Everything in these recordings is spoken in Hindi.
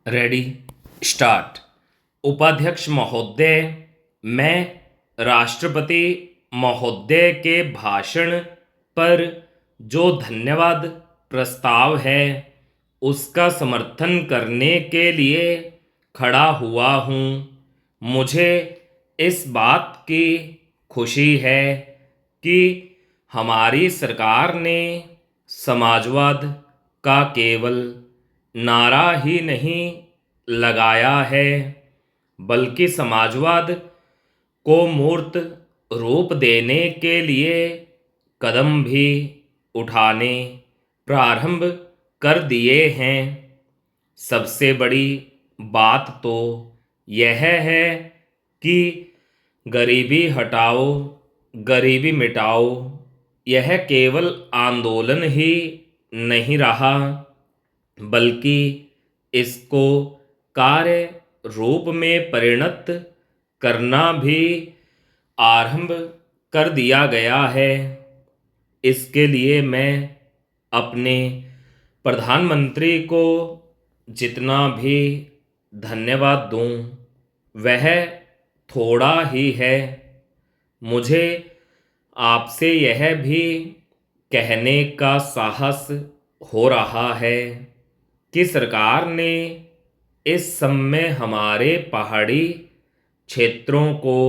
Ready start. उपाध्यक्ष महोदय, मैं राष्ट्रपति महोदय के भाषण पर जो धन्यवाद प्रस्ताव है उसका समर्थन करने के लिए खड़ा हुआ हूँ। मुझे इस बात की खुशी है कि हमारी सरकार ने समाजवाद का केवल नारा ही नहीं लगाया है, बल्कि समाजवाद को मूर्त रूप देने के लिए कदम भी उठाने प्रारंभ कर दिए हैं। सबसे बड़ी बात तो यह है कि गरीबी हटाओ, गरीबी मिटाओ यह केवल आंदोलन ही नहीं रहा, बल्कि इसको कार्य रूप में परिणत करना भी आरंभ कर दिया गया है। इसके लिए मैं अपने प्रधानमंत्री को जितना भी धन्यवाद दूं वह थोड़ा ही है। मुझे आपसे यह भी कहने का साहस हो रहा है कि सरकार ने इस समय हमारे पहाड़ी क्षेत्रों को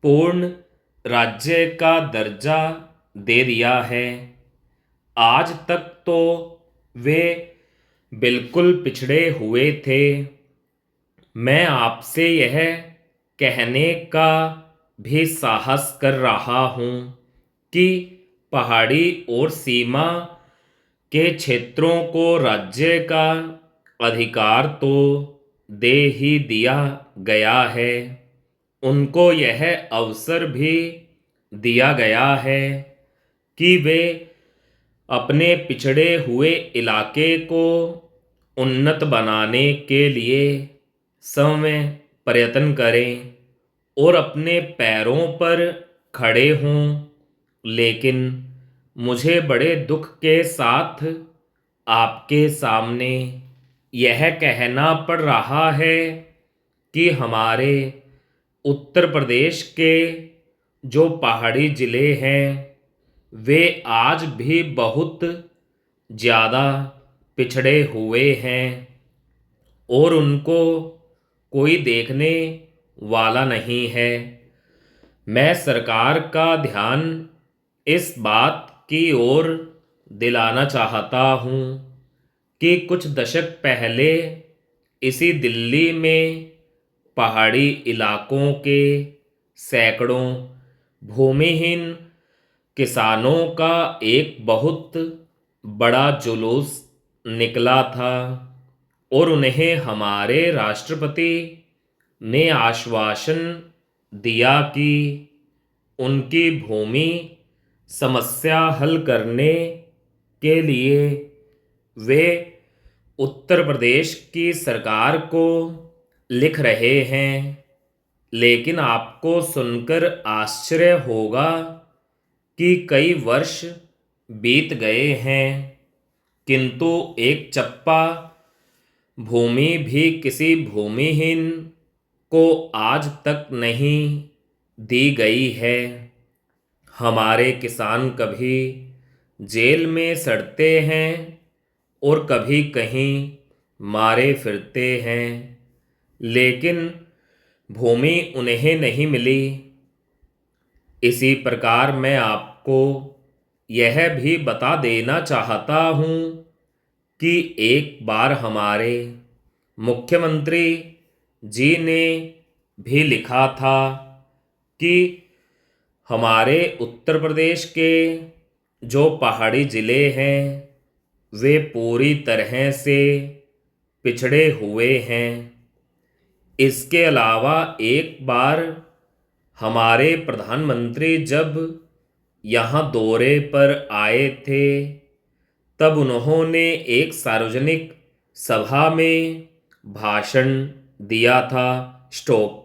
पूर्ण राज्य का दर्जा दे दिया है। आज तक तो वे बिल्कुल पिछड़े हुए थे। मैं आपसे यह कहने का भी साहस कर रहा हूँ कि पहाड़ी और सीमा के क्षेत्रों को राज्य का अधिकार तो दे ही दिया गया है, उनको यह अवसर भी दिया गया है कि वे अपने पिछड़े हुए इलाके को उन्नत बनाने के लिए समय प्रयत्न करें और अपने पैरों पर खड़े हों। लेकिन मुझे बड़े दुख के साथ आपके सामने यह कहना पड़ रहा है कि हमारे उत्तर प्रदेश के जो पहाड़ी ज़िले हैं वे आज भी बहुत ज़्यादा पिछड़े हुए हैं और उनको कोई देखने वाला नहीं है। मैं सरकार का ध्यान इस बात की ओर दिलाना चाहता हूँ कि कुछ दशक पहले इसी दिल्ली में पहाड़ी इलाकों के सैकड़ों भूमिहीन किसानों का एक बहुत बड़ा जुलूस निकला था और उन्हें हमारे राष्ट्रपति ने आश्वासन दिया कि उनकी भूमि समस्या हल करने के लिए वे उत्तर प्रदेश की सरकार को लिख रहे हैं। लेकिन आपको सुनकर आश्चर्य होगा कि कई वर्ष बीत गए हैं, किंतु एक चप्पा भूमि भी किसी भूमिहीन को आज तक नहीं दी गई है। हमारे किसान कभी जेल में सड़ते हैं और कभी कहीं मारे फिरते हैं, लेकिन भूमि उन्हें नहीं मिली। इसी प्रकार मैं आपको यह भी बता देना चाहता हूँ कि एक बार हमारे मुख्यमंत्री जी ने भी लिखा था कि हमारे उत्तर प्रदेश के जो पहाड़ी ज़िले हैं वे पूरी तरह से पिछड़े हुए हैं। इसके अलावा एक बार हमारे प्रधानमंत्री जब यहाँ दौरे पर आए थे तब उन्होंने एक सार्वजनिक सभा में भाषण दिया था। स्टॉप।